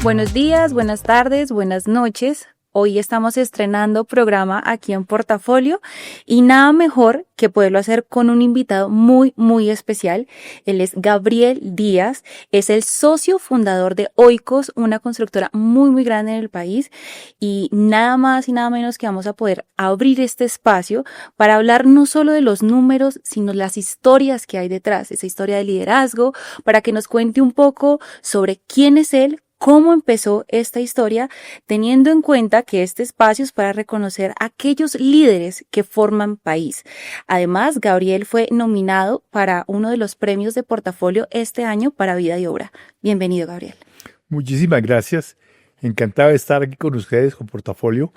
Buenos días, buenas tardes, buenas noches. Hoy estamos estrenando programa aquí en Portafolio y nada mejor que poderlo hacer con un invitado muy especial. Él es Gabriel Díaz, es el socio fundador de Oikos, una constructora muy grande en el país, y nada más y nada menos que vamos a poder abrir este espacio para hablar no solo de los números, sino las historias que hay detrás, esa historia de liderazgo, para que nos cuente un poco sobre quién es él, cómo empezó esta historia, teniendo en cuenta que este espacio es para reconocer a aquellos líderes que forman país. Además, Gabriel fue nominado para uno de los premios de Portafolio este año para Vida y Obra. Bienvenido, Gabriel. Muchísimas gracias. Encantado de estar aquí con ustedes, con Portafolio.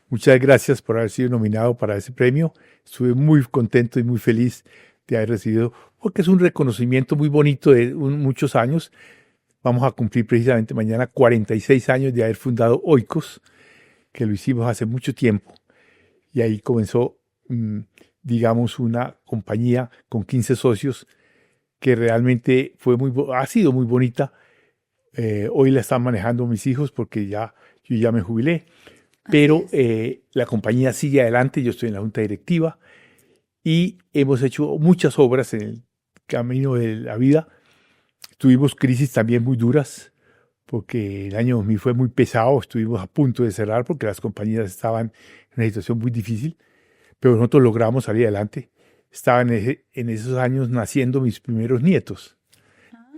Muchas gracias por haber sido nominado para ese premio. Estuve muy contento y muy feliz de haber recibido, porque es un reconocimiento muy bonito de muchos años. Vamos a cumplir precisamente mañana 46 años de haber fundado Oikos, que lo hicimos hace mucho tiempo. Y ahí comenzó, digamos, una compañía con 15 socios que realmente ha sido muy bonita. Hoy la están manejando mis hijos porque yo ya me jubilé. Pero la compañía sigue adelante, yo estoy en la junta directiva y hemos hecho muchas obras en el camino de la vida. Tuvimos crisis también muy duras, porque el año 2000 fue muy pesado, estuvimos a punto de cerrar porque las compañías estaban en una situación muy difícil, pero nosotros logramos salir adelante. Estaban en esos años naciendo mis primeros nietos.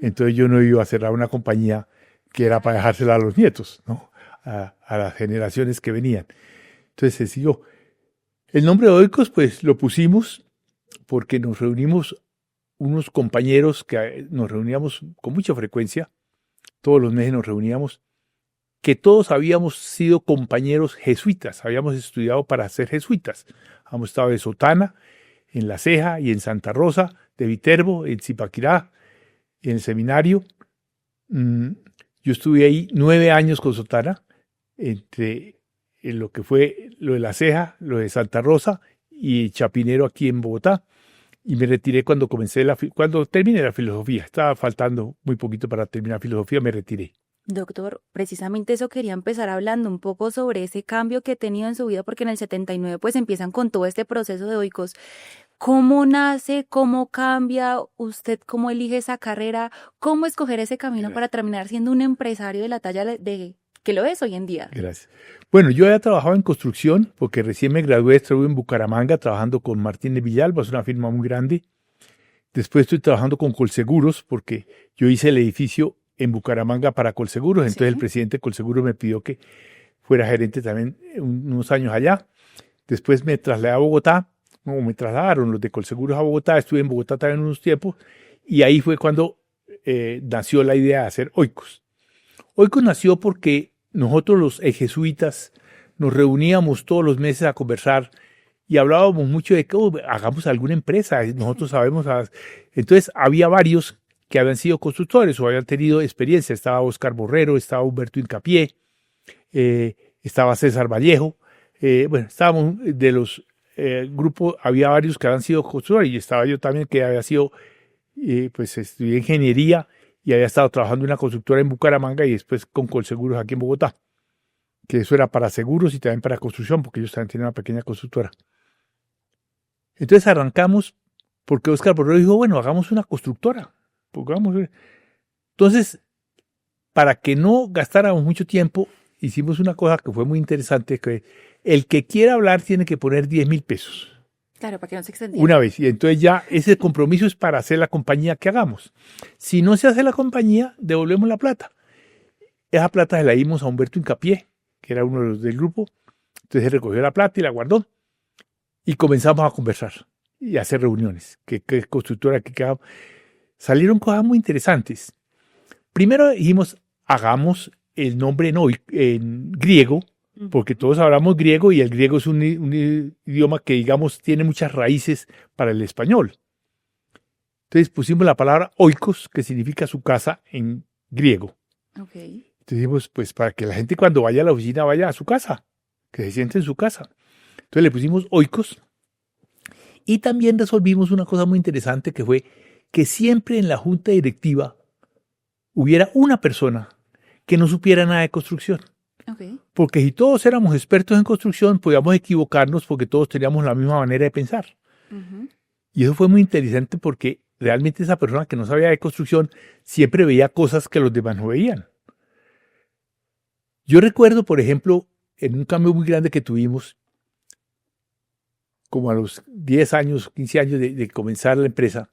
Entonces yo no iba a cerrar una compañía que era para dejársela a los nietos, ¿no? A las generaciones que venían. Entonces se siguió. El nombre de Oikos, pues lo pusimos porque nos reunimos unos compañeros que nos reuníamos con mucha frecuencia, todos los meses nos reuníamos, que todos habíamos sido compañeros jesuitas, habíamos estudiado para ser jesuitas. Hemos estado en Sotana, en La Ceja y en Santa Rosa, de Viterbo, en Zipaquirá, en el seminario. Yo estuve ahí 9 años con Sotana, entre lo que fue lo de La Ceja, lo de Santa Rosa y Chapinero aquí en Bogotá. Y me retiré cuando terminé la filosofía. Estaba faltando muy poquito para terminar filosofía, me retiré. Doctor, precisamente eso quería empezar hablando un poco sobre ese cambio que he tenido en su vida, porque en el 79 pues empiezan con todo este proceso de Oikos. ¿Cómo nace? ¿Cómo cambia? ¿Usted cómo elige esa carrera? ¿Cómo escoger ese camino para terminar siendo un empresario de la talla de que lo es hoy en día? Gracias. Bueno, yo había trabajado en construcción porque recién me gradué, estuve en Bucaramanga trabajando con Martínez Villalba, es una firma muy grande. Después estoy trabajando con Colseguros porque yo hice el edificio en Bucaramanga para Colseguros, entonces el presidente de Colseguros me pidió que fuera gerente también unos años allá. Después me trasladé a Bogotá, me trasladaron los de Colseguros a Bogotá, estuve en Bogotá también unos tiempos y ahí fue cuando nació la idea de hacer Oikos. Oikos nació porque nosotros los jesuitas nos reuníamos todos los meses a conversar y hablábamos mucho de que hagamos alguna empresa, nosotros sabemos. Entonces había varios que habían sido constructores o habían tenido experiencia. Estaba Oscar Borrero, estaba Humberto Incapié, estaba César Vallejo. Estábamos de los grupos, había varios que habían sido constructores y estaba yo también que había sido, pues estudié ingeniería y había estado trabajando en una constructora en Bucaramanga y después con Colseguros aquí en Bogotá, que eso era para seguros y también para construcción, porque ellos también tienen una pequeña constructora. Entonces arrancamos porque Oscar Borrero dijo, bueno, hagamos una constructora. Entonces, para que no gastáramos mucho tiempo, hicimos una cosa que fue muy interesante, que el que quiera hablar tiene que poner 10.000 pesos. Claro, para que no se extendiera. Una vez, y entonces ya ese compromiso es para hacer la compañía que hagamos. Si no se hace la compañía, devolvemos la plata. Esa plata se la dimos a Humberto Incapié, que era uno de los del grupo. Entonces él recogió la plata y la guardó. Y comenzamos a conversar y a hacer reuniones. ¿Qué constructora que quedaba? Salieron cosas muy interesantes. Primero dijimos, hagamos el nombre en griego, porque todos hablamos griego y el griego es un idioma que, digamos, tiene muchas raíces para el español. Entonces pusimos la palabra oikos, que significa su casa en griego. Okay. Entonces dijimos, pues para que la gente cuando vaya a la oficina vaya a su casa, que se siente en su casa. Entonces le pusimos oikos y también resolvimos una cosa muy interesante que fue que siempre en la junta directiva hubiera una persona que no supiera nada de construcción. Okay. Porque si todos éramos expertos en construcción, podíamos equivocarnos porque todos teníamos la misma manera de pensar. Ujú. Y eso fue muy interesante porque realmente esa persona que no sabía de construcción siempre veía cosas que los demás no veían. Yo recuerdo, por ejemplo, en un cambio muy grande que tuvimos, como a los 10 años, 15 años de comenzar la empresa,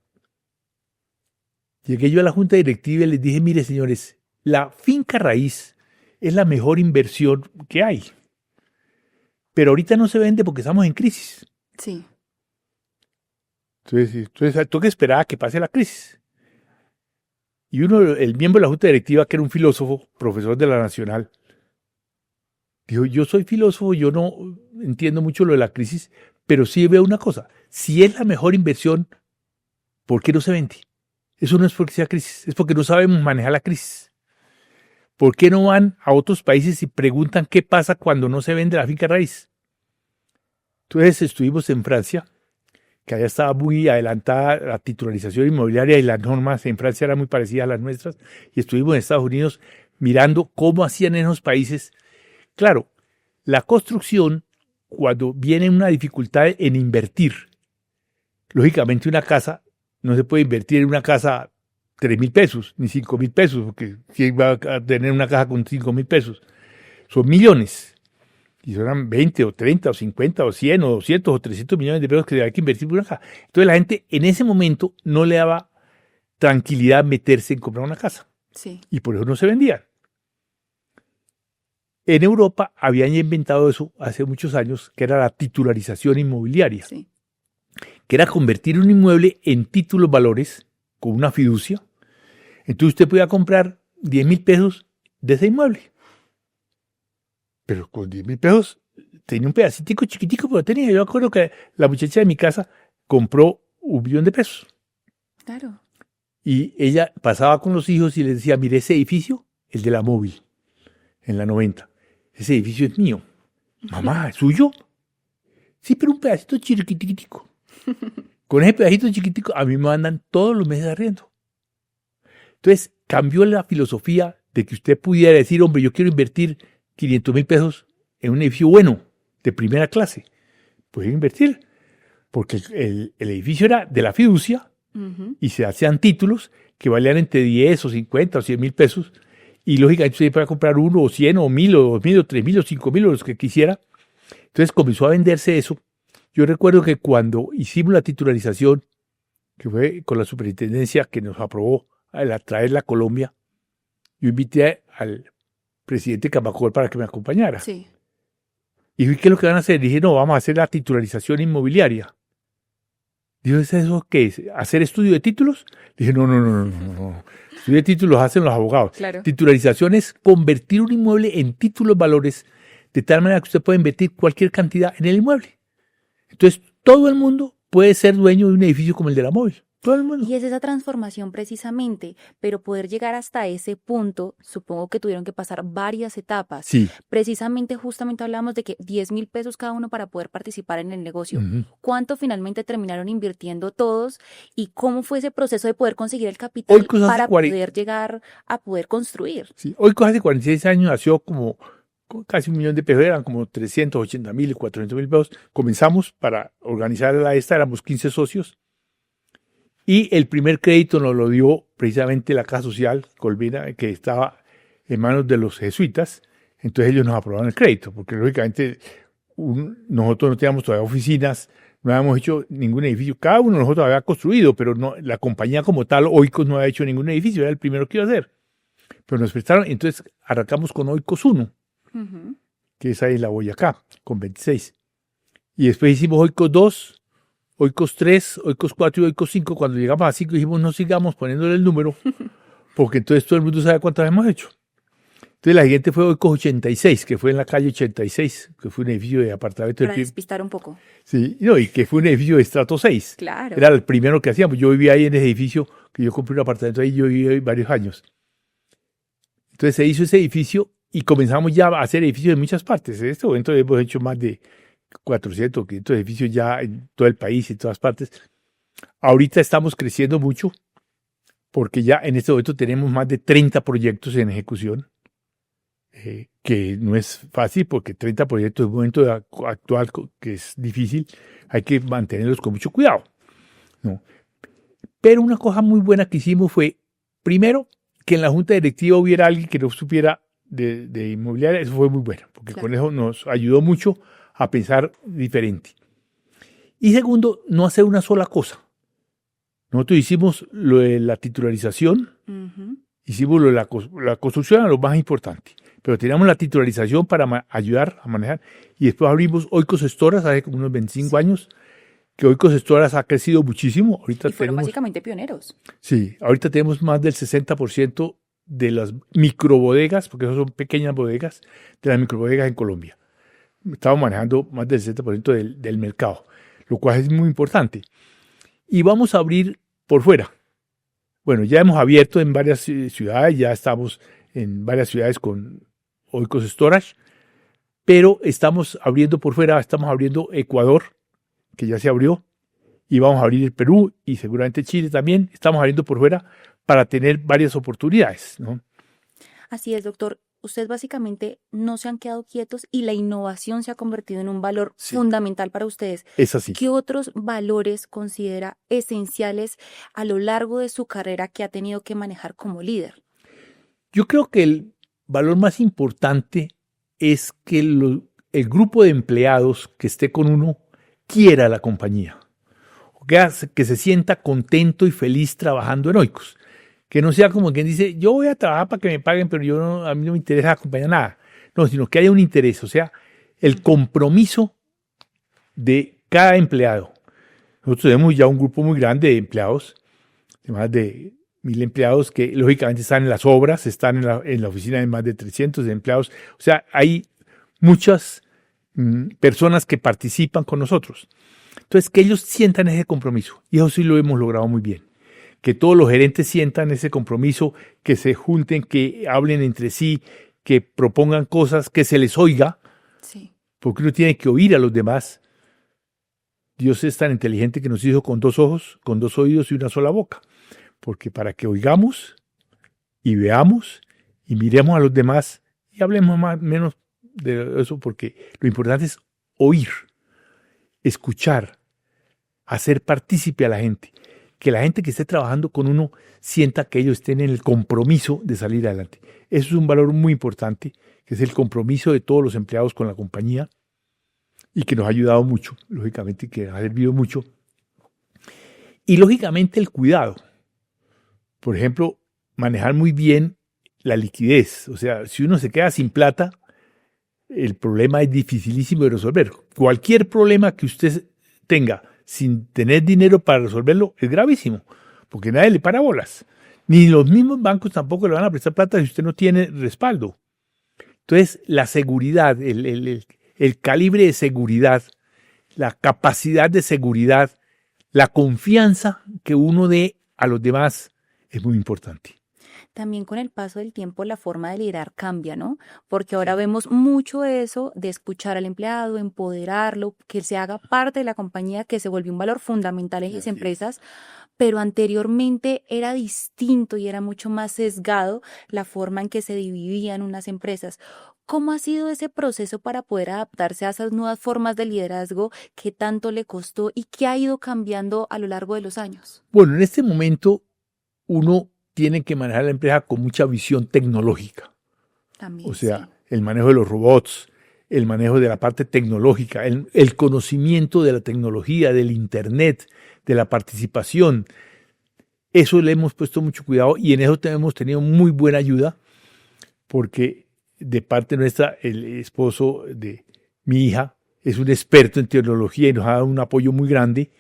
llegué yo a la junta directiva y les dije, mire señores, la finca raíz es la mejor inversión que hay. Pero ahorita no se vende porque estamos en crisis. Sí. Entonces tengo que esperar a que pase la crisis. Y el miembro de la junta directiva, que era un filósofo, profesor de la Nacional, dijo, yo soy filósofo, yo no entiendo mucho lo de la crisis, pero sí veo una cosa, si es la mejor inversión, ¿por qué no se vende? Eso no es porque sea crisis, es porque no sabemos manejar la crisis. ¿Por qué no van a otros países y preguntan qué pasa cuando no se vende la finca raíz? Entonces estuvimos en Francia, que allá estaba muy adelantada la titularización inmobiliaria y las normas en Francia eran muy parecidas a las nuestras, y estuvimos en Estados Unidos mirando cómo hacían en esos países. Claro, la construcción, cuando viene una dificultad en invertir, lógicamente una casa, no se puede invertir en una casa 3.000 pesos, ni 5.000 pesos, porque ¿quién va a tener una casa con 5.000 pesos? Son millones. Y son 20 o 30 o 50 o 100 o 200 o 300 millones de pesos que hay que invertir por una casa. Entonces la gente en ese momento no le daba tranquilidad meterse en comprar una casa. Sí. Y por eso no se vendían. En Europa habían ya inventado eso hace muchos años, que era la titularización inmobiliaria, Sí. que era convertir un inmueble en títulos valores con una fiducia. Entonces usted podía comprar 10.000 pesos de ese inmueble. Pero con 10.000 pesos tenía un pedacito chiquitico, pero tenía. Yo me acuerdo que la muchacha de mi casa compró 1.000.000 de pesos. Claro. Y ella pasaba con los hijos y les decía, mire ese edificio, el de la móvil, en la 90. Ese edificio es mío. Mamá, ¿es suyo? Sí, pero un pedacito chiquitico. Con ese pedacito chiquitico a mí me mandan todos los meses arriendo. Entonces cambió la filosofía de que usted pudiera decir, hombre, yo quiero invertir 500.000 pesos en un edificio bueno, de primera clase. Pueden invertir, porque el edificio era de la fiducia y se hacían títulos que valían entre 10 o 50 o 100.000 pesos. Y lógicamente usted podía comprar 1 o 100 o 1.000 o 2.000 o 3.000 o 5.000 o los que quisiera. Entonces comenzó a venderse eso. Yo recuerdo que cuando hicimos la titularización, que fue con la superintendencia que nos aprobó al traerla a Colombia, yo invité al presidente Camacol para que me acompañara. Sí. Y dije, ¿qué es lo que van a hacer? Dije, no, vamos a hacer la titularización inmobiliaria. Dijo, ¿es eso qué es? ¿Hacer estudio de títulos? Dije, no. Estudio de títulos hacen los abogados. Claro. Titularización es convertir un inmueble en títulos valores de tal manera que usted puede invertir cualquier cantidad en el inmueble. Entonces, todo el mundo puede ser dueño de un edificio como el de la móvil. Todo el mundo. Y es esa transformación precisamente, pero poder llegar hasta ese punto, supongo que tuvieron que pasar varias etapas. Sí. Precisamente, justamente hablamos de que 10.000 pesos cada uno para poder participar en el negocio. Uh-huh. ¿Cuánto finalmente terminaron invirtiendo todos? ¿Y cómo fue ese proceso de poder conseguir el capital para poder llegar a poder construir? Sí. Hoy, hace 46 años, nació como casi 1.000.000 de pesos, eran como 380.000 y 400.000 pesos. Comenzamos para organizar éramos 15 socios. Y el primer crédito nos lo dio precisamente la Caja Social Colvina, que estaba en manos de los jesuitas. Entonces ellos nos aprobaron el crédito, porque lógicamente nosotros no teníamos todavía oficinas, no habíamos hecho ningún edificio. Cada uno de nosotros había construido, pero no, la compañía como tal, Oikos, no había hecho ningún edificio, era el primero que iba a hacer. Pero nos prestaron, entonces arrancamos con Oikos 1, uh-huh, que es ahí en la Boyacá, con 26. Y después hicimos Oikos 2, Oikos 3, Oikos 4 y Oikos 5. Cuando llegamos a 5 dijimos no sigamos poniéndole el número, porque entonces todo el mundo sabe cuántas hemos hecho. Entonces la siguiente fue Oikos 86, que fue en la calle 86, que fue un edificio de apartamentos. Para despistar un poco. Sí, no, y que fue un edificio de estrato 6. Claro. Era el primero que hacíamos. Yo vivía ahí en ese edificio, que yo compré un apartamento ahí, yo viví ahí varios años. Entonces se hizo ese edificio y comenzamos ya a hacer edificios en muchas partes. En este momento hemos hecho más de 400, 500 edificios ya en todo el país, en todas partes. Ahorita estamos creciendo mucho porque ya en este momento tenemos más de 30 proyectos en ejecución. que no es fácil porque 30 proyectos en un momento actual que es difícil, hay que mantenerlos con mucho cuidado, ¿no? Pero una cosa muy buena que hicimos fue, primero, que en la junta directiva hubiera alguien que no supiera de inmobiliaria. Eso fue muy bueno, porque Claro. con eso nos ayudó mucho a pensar diferente. Y segundo, no hacer una sola cosa. Nosotros hicimos lo de la titularización, hicimos lo de la construcción, a lo más importante, pero teníamos la titularización para ayudar a manejar, y después abrimos Oikos Gestoras hace como unos 25 años, que Oikos Gestoras ha crecido muchísimo. Ahorita Y fueron básicamente pioneros. Sí, ahorita tenemos más del 60% de las microbodegas, porque esas son pequeñas bodegas, de las microbodegas en Colombia. Estamos manejando más del 60% del mercado, lo cual es muy importante. Y vamos a abrir por fuera. Bueno, ya hemos abierto en varias ciudades, ya estamos en varias ciudades con Oikos Storage, pero estamos abriendo por fuera, estamos abriendo Ecuador, que ya se abrió, y vamos a abrir el Perú y seguramente Chile también. Estamos abriendo por fuera para tener varias oportunidades, ¿no? Así es, doctor. Ustedes básicamente no se han quedado quietos y la innovación se ha convertido en un valor fundamental para ustedes. Es así. ¿Qué otros valores considera esenciales a lo largo de su carrera que ha tenido que manejar como líder? Yo creo que el valor más importante es que el grupo de empleados que esté con uno quiera la compañía, que se sienta contento y feliz trabajando en Oikos. Que no sea como quien dice, yo voy a trabajar para que me paguen, pero a mí no me interesa la compañía nada. No, sino que haya un interés, o sea, el compromiso de cada empleado. Nosotros tenemos ya un grupo muy grande de empleados, de más de 1,000 empleados que lógicamente están en las obras, están en la oficina de más de 300 empleados. O sea, hay muchas personas que participan con nosotros. Entonces, que ellos sientan ese compromiso. Y eso sí lo hemos logrado muy bien. Que todos los gerentes sientan ese compromiso, que se junten, que hablen entre sí, que propongan cosas, que se les oiga. Sí. Porque uno tiene que oír a los demás. Dios es tan inteligente que nos hizo con 2 ojos, con 2 oídos y una sola boca. Porque para que oigamos y veamos y miremos a los demás y hablemos menos de eso, porque lo importante es oír, escuchar, hacer partícipe a la gente. Que la gente que esté trabajando con uno sienta que ellos tienen el compromiso de salir adelante. Eso es un valor muy importante, que es el compromiso de todos los empleados con la compañía y que nos ha ayudado mucho, lógicamente, que ha servido mucho. Y lógicamente el cuidado. Por ejemplo, manejar muy bien la liquidez. O sea, si uno se queda sin plata, el problema es dificilísimo de resolver. Cualquier problema que usted tenga sin tener dinero para resolverlo es gravísimo, porque nadie le para bolas. Ni los mismos bancos tampoco le van a prestar plata si usted no tiene respaldo. Entonces, la seguridad, el calibre de seguridad, la capacidad de seguridad, la confianza que uno dé a los demás es muy importante. También con el paso del tiempo la forma de liderar cambia, ¿no? Porque ahora vemos mucho eso de escuchar al empleado, empoderarlo, que se haga parte de la compañía, que se volvió un valor fundamental en las empresas, pero anteriormente era distinto y era mucho más sesgado la forma en que se dividían unas empresas. ¿Cómo ha sido ese proceso para poder adaptarse a esas nuevas formas de liderazgo? ¿Qué tanto le costó y qué ha ido cambiando a lo largo de los años? Bueno, en este momento uno tiene que manejar la empresa con mucha visión tecnológica. También, o sea, sí. El manejo de los robots, el manejo de la parte tecnológica, el conocimiento de la tecnología, del Internet, de la participación. Eso le hemos puesto mucho cuidado y en eso hemos tenido muy buena ayuda porque de parte nuestra, el esposo de mi hija es un experto en tecnología y nos ha dado un apoyo muy grande.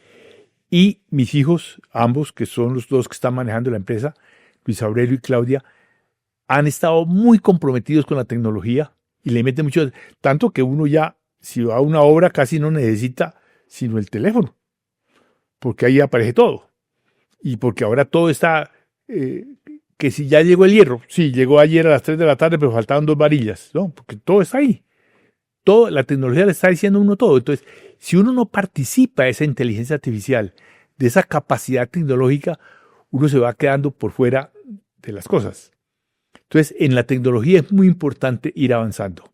Y mis hijos, ambos, que son los 2 que están manejando la empresa, Luis Aurelio y Claudia, han estado muy comprometidos con la tecnología y le meten mucho, tanto que uno ya, si va a una obra, casi no necesita sino el teléfono, porque ahí aparece todo. Y porque ahora todo está, que si ya llegó el hierro, sí, llegó ayer a las 3 de la tarde, pero faltaban 2 varillas, ¿no? Porque todo está ahí. La tecnología le está diciendo a uno todo. Entonces, si uno no participa de esa inteligencia artificial, de esa capacidad tecnológica, uno se va quedando por fuera de las cosas. Entonces, en la tecnología es muy importante ir avanzando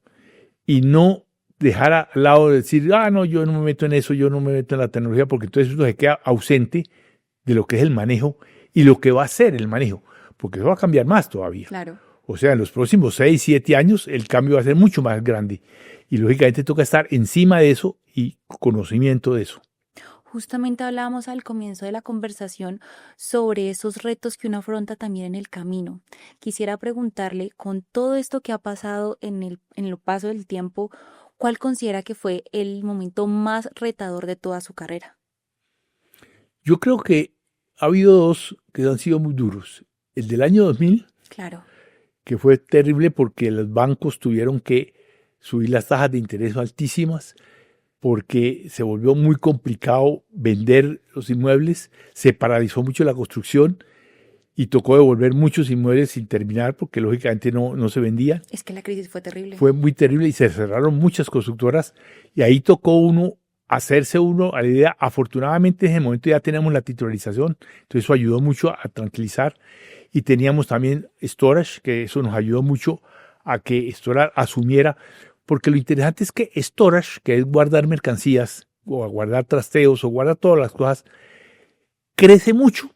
y no dejar al lado de decir, no, yo no me meto en eso, yo no me meto en la tecnología, porque entonces uno se queda ausente de lo que es el manejo y lo que va a ser el manejo, porque eso va a cambiar más todavía. Claro. O sea, en los próximos 6, 7 años el cambio va a ser mucho más grande y lógicamente toca estar encima de eso y conocimiento de eso. Justamente hablábamos al comienzo de la conversación sobre esos retos que uno afronta también en el camino. Quisiera preguntarle, con todo esto que ha pasado en el paso del tiempo, ¿cuál considera que fue el momento más retador de toda su carrera? Yo creo que ha habido dos que han sido muy duros. El del año 2000, Claro, que fue terrible porque los bancos tuvieron que subir las tasas de interés altísimas, porque se volvió muy complicado vender los inmuebles, se paralizó mucho la construcción y tocó devolver muchos inmuebles sin terminar porque lógicamente no se vendían. es que la crisis fue terrible. Fue muy terrible y se cerraron muchas constructoras y ahí tocó hacerse uno a la idea. Afortunadamente en ese momento ya teníamos la titularización, entonces eso ayudó mucho a tranquilizar y teníamos también storage, que eso nos ayudó mucho a que storage asumiera. Porque lo interesante es que storage, que es guardar mercancías, o guardar trasteos, o guardar todas las cosas, crece mucho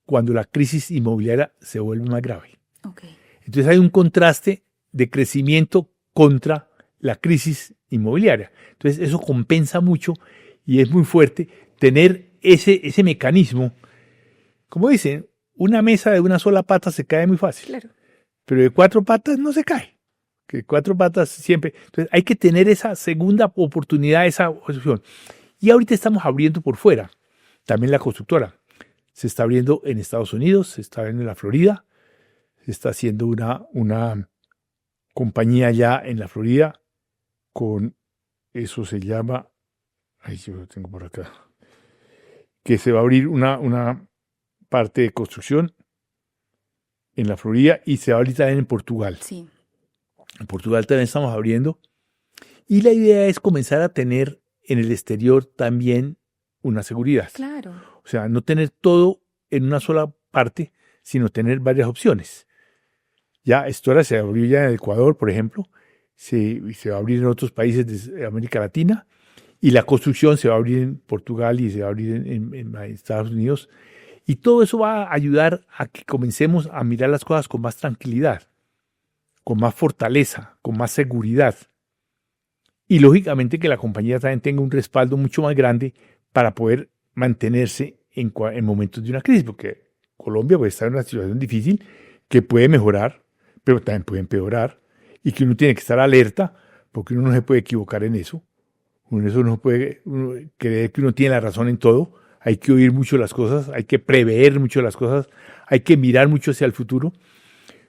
cuando la crisis inmobiliaria se vuelve más grave. Okay. Entonces hay un contraste de crecimiento contra la crisis inmobiliaria. Entonces eso compensa mucho y es muy fuerte tener ese mecanismo. Como dicen, una mesa de una sola pata se cae muy fácil, Claro. pero de 4 patas no se cae. Que 4 patas siempre. Entonces hay que tener esa segunda oportunidad, esa opción. Y ahorita estamos abriendo por fuera. También la constructora. Se está abriendo en Estados Unidos, se está abriendo en la Florida, se está haciendo una compañía ya en la Florida con, eso se llama, ahí yo lo tengo por acá, que se va a abrir una parte de construcción en la Florida y se va a abrir también en Portugal. Sí. En Portugal también estamos abriendo. Y la idea es comenzar a tener en el exterior también una seguridad. Claro. O sea, no tener todo en una sola parte, sino tener varias opciones. Ya esto ahora se abrió ya en Ecuador, por ejemplo, se va a abrir en otros países de América Latina y la construcción se va a abrir en Portugal y se va a abrir en Estados Unidos. Y todo eso va a ayudar a que comencemos a mirar las cosas con más tranquilidad, con más fortaleza, con más seguridad. Y lógicamente que la compañía también tenga un respaldo mucho más grande para poder mantenerse en momentos de una crisis, porque Colombia puede estar en una situación difícil que puede mejorar, pero también puede empeorar, y que uno tiene que estar alerta, porque uno no se puede equivocar en eso. Eso no puede creer que uno tiene la razón en todo. Hay que oír mucho las cosas, hay que prever mucho las cosas, hay que mirar mucho hacia el futuro.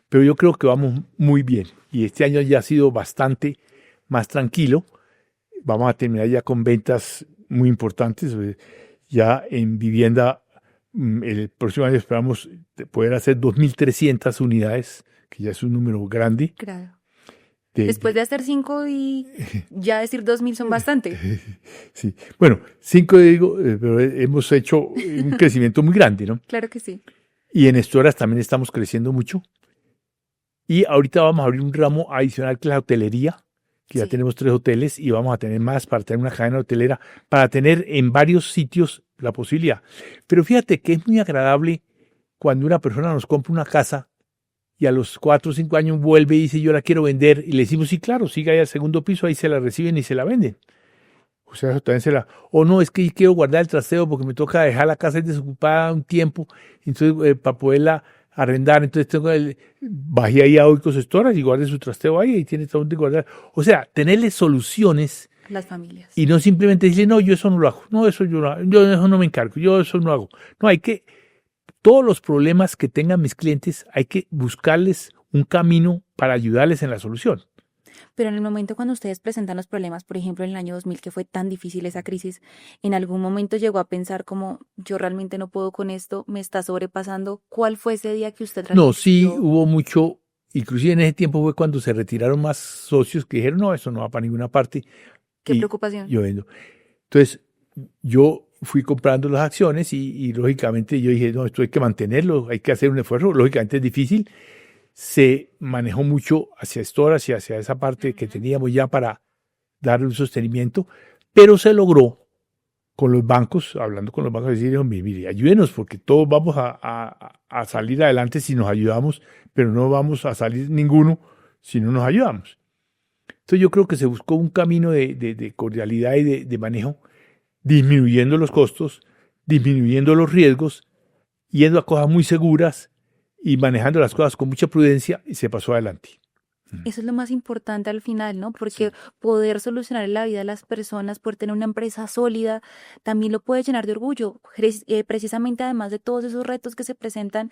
Pero yo creo que vamos muy bien y este año ya ha sido bastante más tranquilo. Vamos a terminar ya con ventas muy importantes. Ya en vivienda, el próximo año esperamos poder hacer 2.300 unidades, que ya es un número grande. Claro. Después de hacer 5 y ya decir 2.000 son bastante. Sí. Bueno, 5 digo, pero hemos hecho un crecimiento muy grande, ¿no? Claro que sí. Y en Estoras también estamos creciendo mucho. Y ahorita vamos a abrir un ramo adicional que es la hotelería, que ya tenemos 3 hoteles y vamos a tener más para tener una cadena hotelera, para tener en varios sitios la posibilidad. Pero fíjate que es muy agradable cuando una persona nos compra una casa y a los 4 o 5 años vuelve y dice yo la quiero vender y le decimos sí, claro, siga ahí al segundo piso, ahí se la reciben y se la venden. O sea, eso también o no, es que quiero guardar el trasteo porque me toca dejar la casa desocupada un tiempo, entonces para poderla arrendar, entonces bajé ahí a Oikos Storage y guarde su trasteo ahí y tiene todo donde guardar. O sea, tenerle soluciones. Las familias. Y no simplemente decirle, no, yo eso no lo hago, no, eso yo no hago, yo eso no me encargo, yo eso no hago. No, hay que, todos los problemas que tengan mis clientes, hay que buscarles un camino para ayudarles en la solución. Pero en el momento cuando ustedes presentan los problemas, por ejemplo, en el año 2000, que fue tan difícil esa crisis, ¿en algún momento llegó a pensar como, yo realmente no puedo con esto, me está sobrepasando? ¿Cuál fue ese día que usted realmente No, sí hubo mucho, inclusive en ese tiempo fue cuando se retiraron más socios que dijeron, no, eso no va para ninguna parte. Qué preocupación. Yo vendo. Entonces, yo fui comprando las acciones y lógicamente yo dije, no, esto hay que mantenerlo, hay que hacer un esfuerzo, lógicamente es difícil. se manejó mucho hacia Storas y hacia esa parte que teníamos ya para darle un sostenimiento, pero se logró con los bancos, hablando con los bancos, decir, mire, ayúdenos porque todos vamos a salir adelante si nos ayudamos, pero no vamos a salir ninguno si no nos ayudamos. Entonces yo creo que se buscó un camino de cordialidad y de manejo, disminuyendo los costos, disminuyendo los riesgos, yendo a cosas muy seguras y manejando las cosas con mucha prudencia, y se pasó adelante. Eso es lo más importante al final, ¿no? Porque poder solucionar la vida de las personas, poder tener una empresa sólida, también lo puede llenar de orgullo. Precisamente además de todos esos retos que se presentan,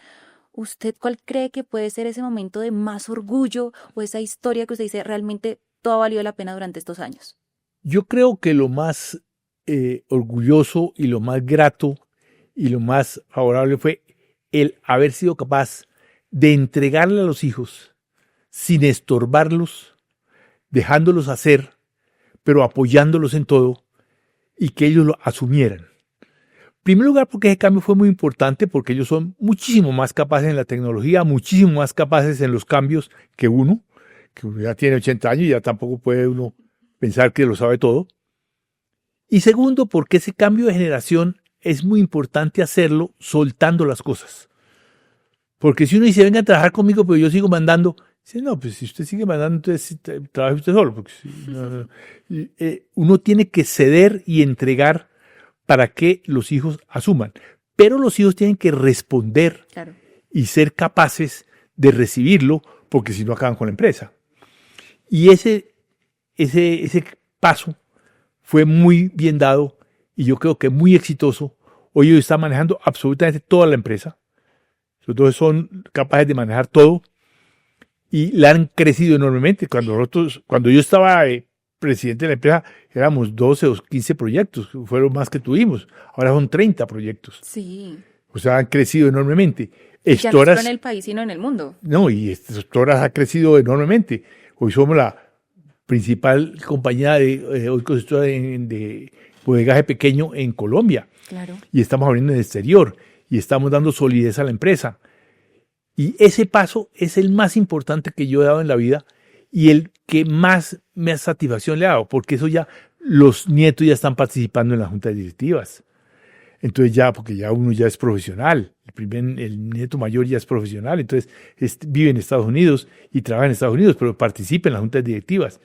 ¿usted cuál cree que puede ser ese momento de más orgullo o esa historia que usted dice realmente todo valió la pena durante estos años? Yo creo que lo más orgulloso y lo más grato y lo más favorable fue el haber sido capaz de entregarle a los hijos sin estorbarlos, dejándolos hacer, pero apoyándolos en todo y que ellos lo asumieran. En primer lugar, porque ese cambio fue muy importante, porque ellos son muchísimo más capaces en la tecnología, muchísimo más capaces en los cambios que uno ya tiene 80 años y ya tampoco puede uno pensar que lo sabe todo. Y segundo, porque ese cambio de generación es muy importante hacerlo soltando las cosas. Porque si uno dice, venga a trabajar conmigo, pero yo sigo mandando, dice, no, pues si usted sigue mandando, entonces trabaje usted solo. Porque, uno tiene que ceder y entregar para que los hijos asuman. Pero los hijos tienen que responder y ser capaces de recibirlo, porque si no acaban con la empresa. Y ese paso fue muy bien dado y yo creo que muy exitoso. Hoy ellos están manejando absolutamente toda la empresa. Entonces son capaces de manejar todo y la han crecido enormemente. Cuando yo estaba presidente de la empresa, éramos 12 o 15 proyectos, fueron más que tuvimos. Ahora son 30 proyectos. Sí. O sea, han crecido enormemente. Ya no solo en el país, sino en el mundo. No, y Storas ha crecido enormemente. Hoy somos la principal compañía de bodegaje pequeño en Colombia. Claro. Y estamos abriendo en el exterior y estamos dando solidez a la empresa. Y ese paso es el más importante que yo he dado en la vida y el que más me satisfacción le ha dado, porque eso ya los nietos ya están participando en las juntas directivas. Entonces porque ya uno ya es profesional, el nieto mayor ya es profesional, entonces vive en Estados Unidos y trabaja en Estados Unidos, pero participa en las juntas directivas.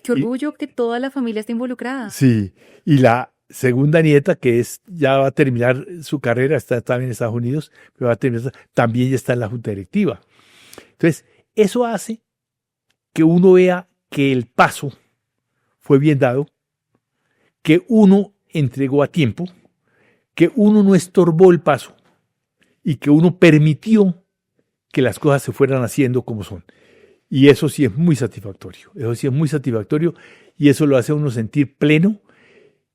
Qué orgullo que toda la familia esté involucrada. Sí, y la segunda nieta, que ya va a terminar su carrera, está también en Estados Unidos, pero también ya está en la junta directiva. Entonces, eso hace que uno vea que el paso fue bien dado, que uno entregó a tiempo, que uno no estorbó el paso y que uno permitió que las cosas se fueran haciendo como son. Y eso sí es muy satisfactorio. Eso sí es muy satisfactorio y eso lo hace a uno sentir pleno,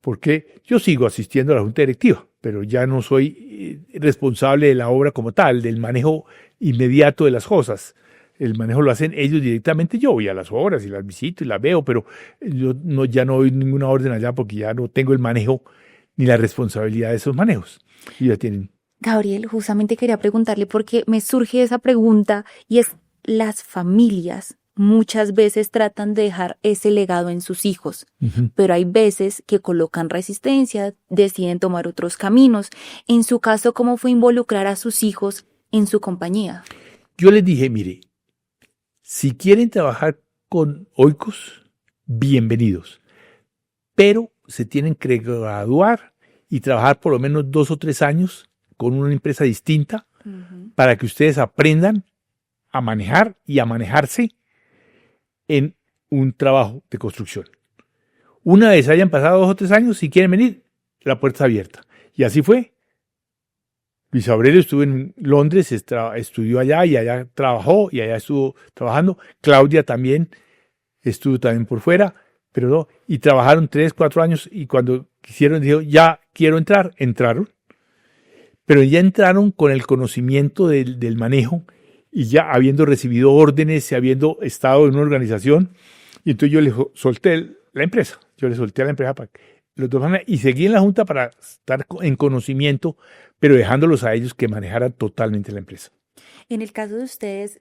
porque yo sigo asistiendo a la junta directiva, pero ya no soy responsable de la obra como tal, del manejo inmediato de las cosas. El manejo lo hacen ellos directamente. Yo voy a las obras y las visito y las veo, pero yo ya no doy ninguna orden allá porque ya no tengo el manejo ni la responsabilidad de esos manejos. Y ya tienen. Gabriel, justamente quería preguntarle porque me surge esa pregunta y es, las familias muchas veces tratan de dejar ese legado en sus hijos, pero hay veces que colocan resistencia, deciden tomar otros caminos. En su caso, ¿cómo fue involucrar a sus hijos en su compañía? Yo les dije, mire, si quieren trabajar con Oikos, bienvenidos, pero se tienen que graduar y trabajar por lo menos 2 o 3 años con una empresa distinta para que ustedes aprendan a manejar y a manejarse en un trabajo de construcción. Una vez hayan pasado 2 o 3 años, si quieren venir, la puerta está abierta. Y así fue. Luis Aurelio estuvo en Londres, estudió allá y allá trabajó y allá estuvo trabajando. Claudia también estuvo también por fuera, pero no. Y trabajaron 3, 4 años y cuando quisieron, dijeron, ya quiero entrar, entraron. Pero ya entraron con el conocimiento del manejo y ya habiendo recibido órdenes y habiendo estado en una organización. Y entonces yo les solté la empresa. Yo les solté a la empresa para los dos y seguí en la junta para estar en conocimiento, pero dejándolos a ellos que manejaran totalmente la empresa. En el caso de ustedes,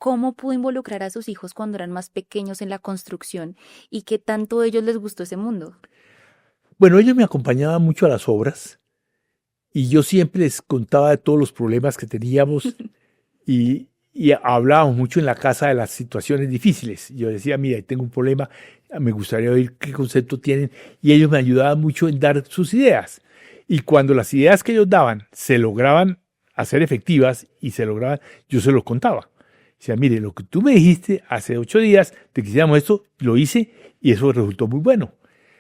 ¿Cómo pudo involucrar a sus hijos cuando eran más pequeños en la construcción y qué tanto a ellos les gustó ese mundo? Bueno, ellos me acompañaban mucho a las obras y yo siempre les contaba de todos los problemas que teníamos y hablábamos mucho en la casa de las situaciones difíciles. Yo decía, mira, tengo un problema, me gustaría oír qué concepto tienen, y ellos me ayudaban mucho en dar sus ideas. Y cuando las ideas que ellos daban se lograban hacer efectivas y se lograban, yo se los contaba. Decía, mire, lo que tú me dijiste hace 8 días, te quisiéramos esto, lo hice y eso resultó muy bueno.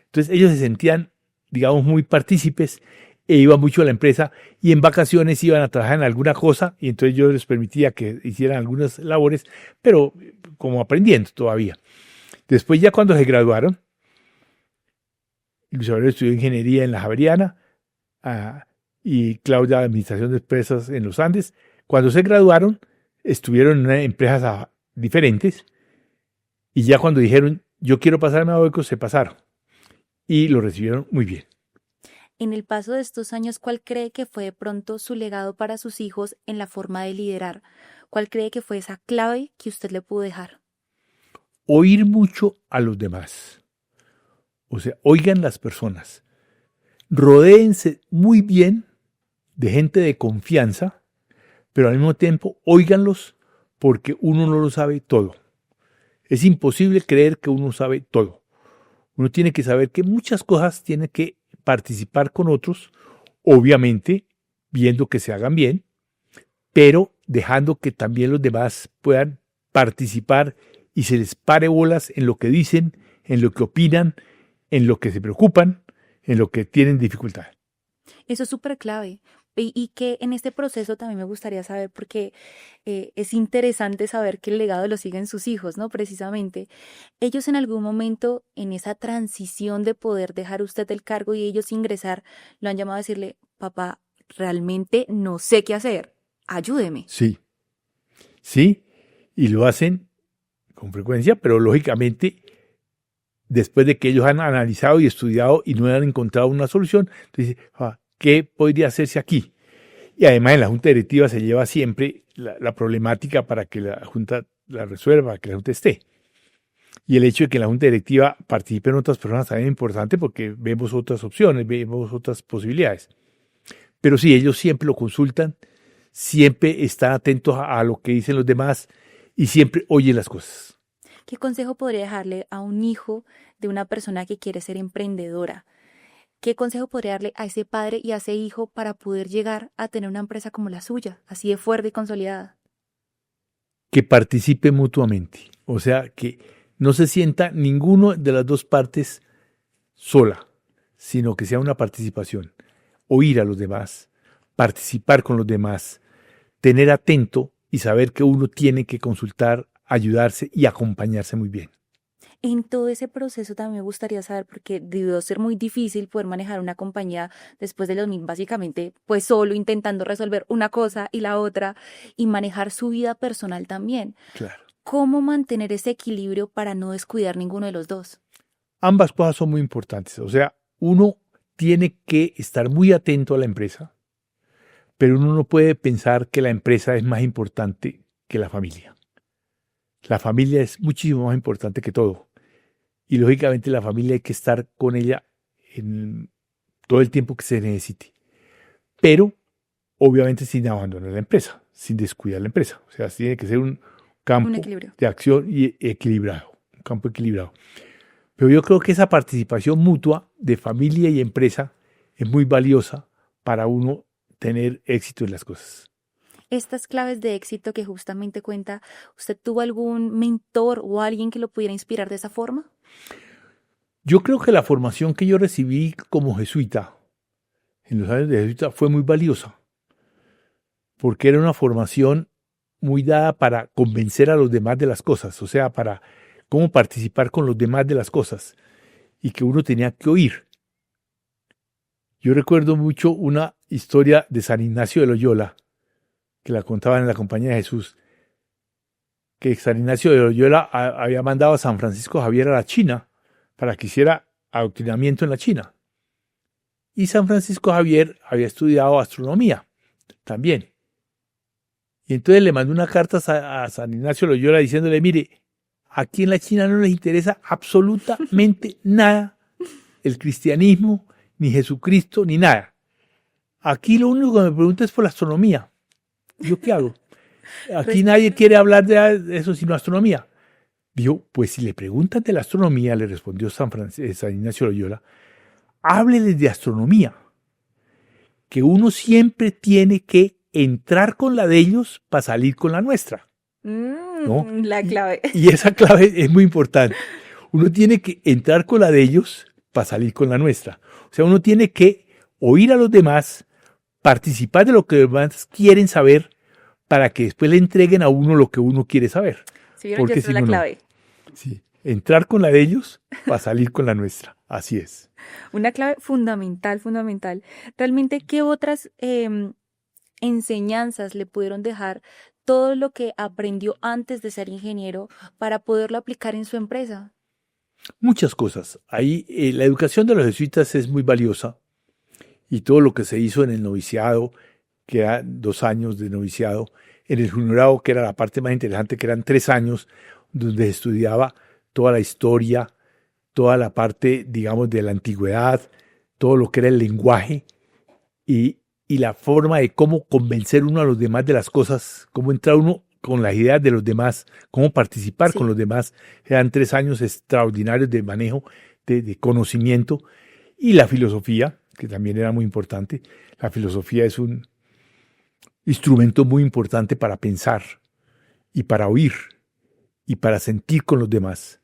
Entonces ellos se sentían, digamos, muy partícipes e iban mucho a la empresa y en vacaciones iban a trabajar en alguna cosa y entonces yo les permitía que hicieran algunas labores, pero como aprendiendo todavía. Después ya cuando se graduaron, Luis Aurelio estudió ingeniería en la Javeriana y Claudia administración de empresas en los Andes. Cuando se graduaron, estuvieron en empresas diferentes y ya cuando dijeron yo quiero pasarme a Oikos, se pasaron y lo recibieron muy bien. En el paso de estos años, ¿cuál cree que fue de pronto su legado para sus hijos en la forma de liderar? ¿Cuál cree que fue esa clave que usted le pudo dejar? Oír mucho a los demás. O sea, oigan las personas. Rodéense muy bien de gente de confianza, pero al mismo tiempo óiganlos porque uno no lo sabe todo. Es imposible creer que uno sabe todo. Uno tiene que saber que muchas cosas tiene que participar con otros, obviamente viendo que se hagan bien, pero dejando que también los demás puedan participar y se les pare bolas en lo que dicen, en lo que opinan, en lo que se preocupan, en lo que tienen dificultad. Eso es súper clave. Y que en este proceso también me gustaría saber, porque es interesante saber que el legado lo siguen sus hijos, ¿no? Precisamente, ellos en algún momento en esa transición de poder dejar usted el cargo y ellos ingresar, lo han llamado a decirle, papá, realmente no sé qué hacer, ayúdeme. Sí, sí, y lo hacen con frecuencia, pero lógicamente después de que ellos han analizado y estudiado y no han encontrado una solución, entonces, ¿qué podría hacerse aquí? Y además en la junta directiva se lleva siempre la problemática para que la junta la resuelva, que la junta esté. Y el hecho de que en la junta directiva participen otras personas también es importante porque vemos otras opciones, vemos otras posibilidades. Pero sí, ellos siempre lo consultan, siempre están atentos a lo que dicen los demás y siempre oyen las cosas. ¿Qué consejo podría dejarle a un hijo de una persona que quiere ser emprendedora? ¿Qué consejo podría darle a ese padre y a ese hijo para poder llegar a tener una empresa como la suya, así de fuerte y consolidada? Que participe mutuamente, o sea, que no se sienta ninguno de las dos partes sola, sino que sea una participación, oír a los demás, participar con los demás, tener atento y saber que uno tiene que consultar, ayudarse y acompañarse muy bien. En todo ese proceso también me gustaría saber, porque debió ser muy difícil poder manejar una compañía después de los mil, básicamente, pues solo intentando resolver una cosa y la otra y manejar su vida personal también. Claro. ¿Cómo mantener ese equilibrio para no descuidar ninguno de los dos? Ambas cosas son muy importantes, o sea, uno tiene que estar muy atento a la empresa, pero uno no puede pensar que la empresa es más importante que la familia. La familia es muchísimo más importante que todo. Y lógicamente la familia hay que estar con ella en todo el tiempo que se necesite. Pero obviamente sin abandonar la empresa, sin descuidar la empresa. O sea, tiene que ser un campo de acción y equilibrado, un campo equilibrado. Pero yo creo que esa participación mutua de familia y empresa es muy valiosa para uno tener éxito en las cosas. Estas claves de éxito que justamente cuenta, ¿usted tuvo algún mentor o alguien que lo pudiera inspirar de esa forma? Yo creo que la formación que yo recibí como jesuita, en los años de jesuita, fue muy valiosa, porque era una formación muy dada para convencer a los demás de las cosas, o sea, para cómo participar con los demás de las cosas, y que uno tenía que oír. Yo recuerdo mucho una historia de San Ignacio de Loyola, que la contaban en la Compañía de Jesús, que San Ignacio de Loyola había mandado a San Francisco Javier a la China para que hiciera adoctrinamiento en la China. Y San Francisco Javier había estudiado astronomía también. Y entonces le mandó una carta a San Ignacio de Loyola diciéndole, mire, aquí en la China no les interesa absolutamente nada el cristianismo, ni Jesucristo, ni nada. Aquí lo único que me pregunta es por la astronomía. ¿Yo qué hago? Aquí nadie quiere hablar de eso sino astronomía. Dijo, pues si le preguntan de la astronomía, le respondió San Ignacio de Loyola, hábleles de astronomía, que uno siempre tiene que entrar con la de ellos para salir con la nuestra. ¿No? La clave. Y esa clave es muy importante. Uno tiene que entrar con la de ellos para salir con la nuestra. O sea, uno tiene que oír a los demás, participar de lo que los demás quieren saber, para que después le entreguen a uno lo que uno quiere saber. Sí, porque esa es la clave. No. Sí, entrar con la de ellos para salir con la nuestra. Así es. Una clave fundamental, fundamental. Realmente, ¿qué otras enseñanzas le pudieron dejar todo lo que aprendió antes de ser ingeniero para poderlo aplicar en su empresa? Muchas cosas. Ahí la educación de los jesuitas es muy valiosa y todo lo que se hizo en el noviciado, que eran 2 años de noviciado, en el juniorado, que era la parte más interesante, que eran 3 años, donde estudiaba toda la historia, toda la parte, digamos, de la antigüedad, todo lo que era el lenguaje y la forma de cómo convencer uno a los demás de las cosas, cómo entrar uno con las ideas de los demás, cómo participar con los demás. Eran 3 años extraordinarios de manejo, de conocimiento, y la filosofía, que también era muy importante. La filosofía es un instrumento muy importante para pensar y para oír y para sentir con los demás.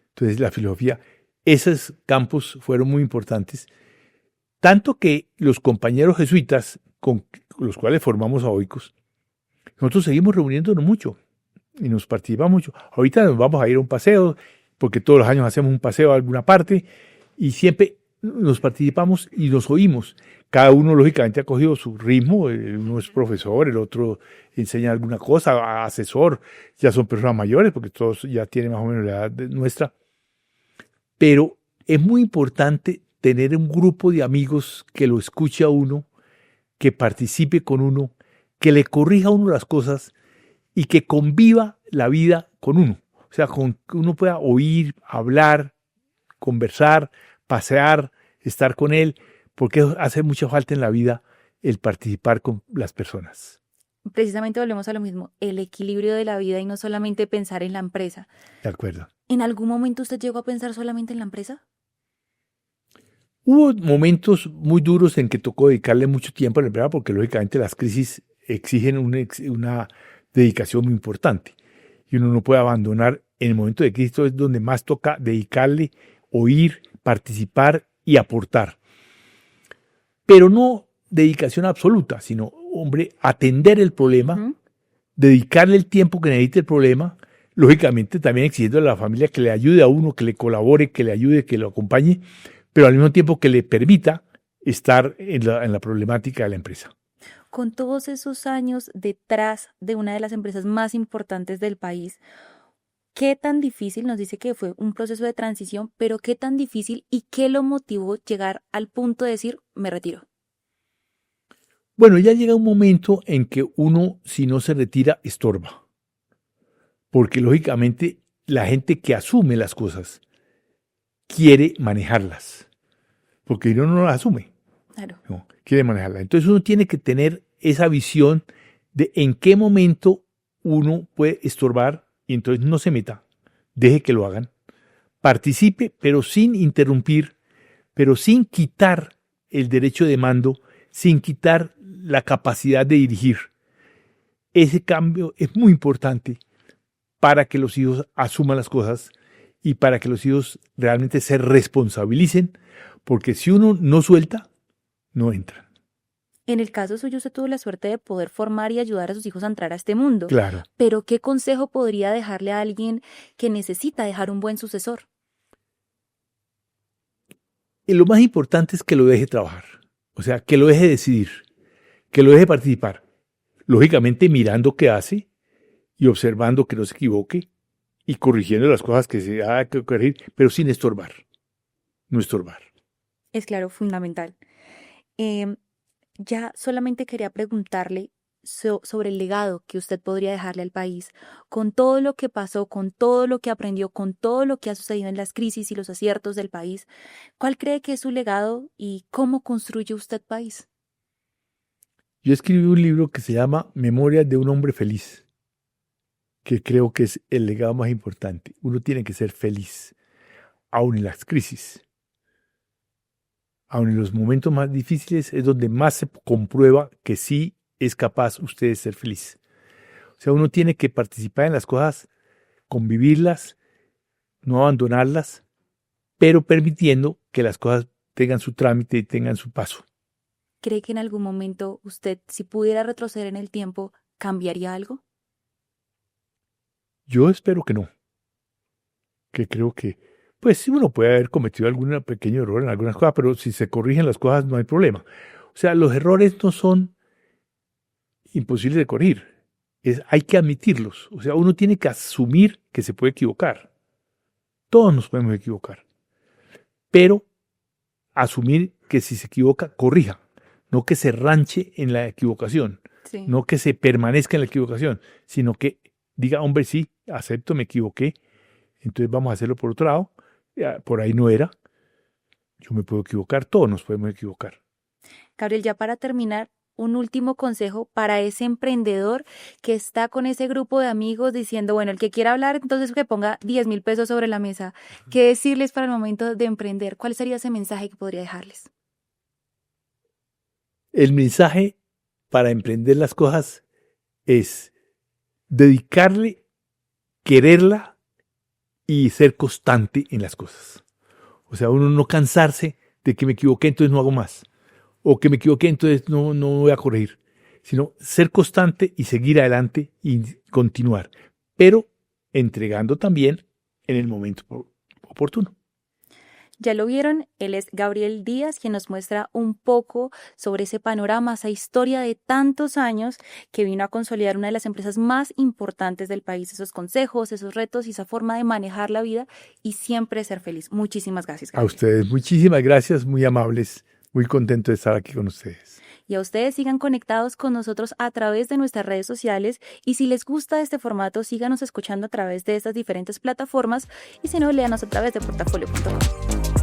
Entonces la filosofía, esos campos fueron muy importantes, tanto que los compañeros jesuitas con los cuales formamos a Oikos, nosotros seguimos reuniéndonos mucho y nos participamos mucho. Ahorita nos vamos a ir a un paseo, porque todos los años hacemos un paseo a alguna parte y siempre nos participamos y nos oímos. Cada uno, lógicamente, ha cogido su ritmo. Uno es profesor, el otro enseña alguna cosa, asesor. Ya son personas mayores, porque todos ya tienen más o menos la edad nuestra. Pero es muy importante tener un grupo de amigos que lo escuche a uno, que participe con uno, que le corrija a uno las cosas y que conviva la vida con uno. O sea, que uno pueda oír, hablar, conversar, pasear, estar con él, porque hace mucha falta en la vida el participar con las personas. Precisamente volvemos a lo mismo, el equilibrio de la vida y no solamente pensar en la empresa. De acuerdo. ¿En algún momento usted llegó a pensar solamente en la empresa? Hubo momentos muy duros en que tocó dedicarle mucho tiempo a la empresa, porque lógicamente las crisis exigen una dedicación muy importante. Y uno no puede abandonar en el momento de crisis, es donde más toca dedicarle, oír, participar y aportar. Pero no dedicación absoluta, sino, hombre, atender el problema, dedicarle el tiempo que necesite el problema, lógicamente también exigiendo a la familia que le ayude a uno, que le colabore, que le ayude, que lo acompañe, pero al mismo tiempo que le permita estar en la problemática de la empresa. Con todos esos años detrás de una de las empresas más importantes del país, ¿qué tan difícil? Nos dice que fue un proceso de transición, pero ¿qué tan difícil y qué lo motivó llegar al punto de decir, me retiro? Bueno, ya llega un momento en que uno, si no se retira, estorba. Porque lógicamente la gente que asume las cosas quiere manejarlas. Porque uno no las asume. Claro. No, quiere manejarlas. Entonces uno tiene que tener esa visión de en qué momento uno puede estorbar y entonces no se meta. Deje que lo hagan. Participe, pero sin interrumpir, pero sin quitar el derecho de mando, sin quitar la capacidad de dirigir. Ese cambio es muy importante para que los hijos asuman las cosas y para que los hijos realmente se responsabilicen, porque si uno no suelta, no entran. En el caso suyo, usted tuvo la suerte de poder formar y ayudar a sus hijos a entrar a este mundo. Claro. Pero ¿qué consejo podría dejarle a alguien que necesita dejar un buen sucesor? Y lo más importante es que lo deje trabajar, o sea, que lo deje decidir, que lo deje participar. Lógicamente mirando qué hace y observando que no se equivoque y corrigiendo las cosas que se haga que corregir, pero sin estorbar, no estorbar. Es claro, fundamental. Ya solamente quería preguntarle, sobre el legado que usted podría dejarle al país, con todo lo que pasó, con todo lo que aprendió, con todo lo que ha sucedido en las crisis y los aciertos del país. ¿Cuál cree que es su legado y cómo construye usted país? Yo escribí un libro que se llama Memorias de un hombre feliz, que creo que es el legado más importante. Uno tiene que ser feliz, aun en las crisis, aun en los momentos más difíciles, es donde más se comprueba que sí es capaz usted de ser feliz. O sea, uno tiene que participar en las cosas, convivirlas, no abandonarlas, pero permitiendo que las cosas tengan su trámite y tengan su paso. ¿Cree que en algún momento usted, si pudiera retroceder en el tiempo, cambiaría algo? Yo espero que no. Que creo que, pues sí, uno puede haber cometido algún pequeño error en algunas cosas, pero si se corrigen las cosas no hay problema. O sea, los errores no son imposibles de corregir. Hay que admitirlos. O sea, uno tiene que asumir que se puede equivocar. Todos nos podemos equivocar. Pero asumir que si se equivoca, corrija. No que se ranche en la equivocación. Sí. No que se permanezca en la equivocación, sino que diga, hombre, sí, acepto, me equivoqué. Entonces vamos a hacerlo por otro lado. Por ahí no era. Yo me puedo equivocar, todos nos podemos equivocar. Gabriel, ya para terminar, un último consejo para ese emprendedor que está con ese grupo de amigos diciendo, bueno, el que quiera hablar, entonces que ponga 10,000 pesos sobre la mesa. ¿Qué decirles para el momento de emprender? ¿Cuál sería ese mensaje que podría dejarles? El mensaje para emprender las cosas es dedicarle, quererla y ser constante en las cosas. O sea, uno no cansarse de que me equivoqué, entonces no hago más. O que me equivoqué, entonces no voy a corregir. Sino ser constante y seguir adelante y continuar. Pero entregando también en el momento oportuno. Ya lo vieron, él es Gabriel Díaz, quien nos muestra un poco sobre ese panorama, esa historia de tantos años que vino a consolidar una de las empresas más importantes del país, esos consejos, esos retos y esa forma de manejar la vida y siempre ser feliz. Muchísimas gracias, Gabriel. A ustedes, muchísimas gracias, muy amables, muy contento de estar aquí con ustedes. Y a ustedes sigan conectados con nosotros a través de nuestras redes sociales y si les gusta este formato, síganos escuchando a través de estas diferentes plataformas y si no, léanos a través de portafolio.com.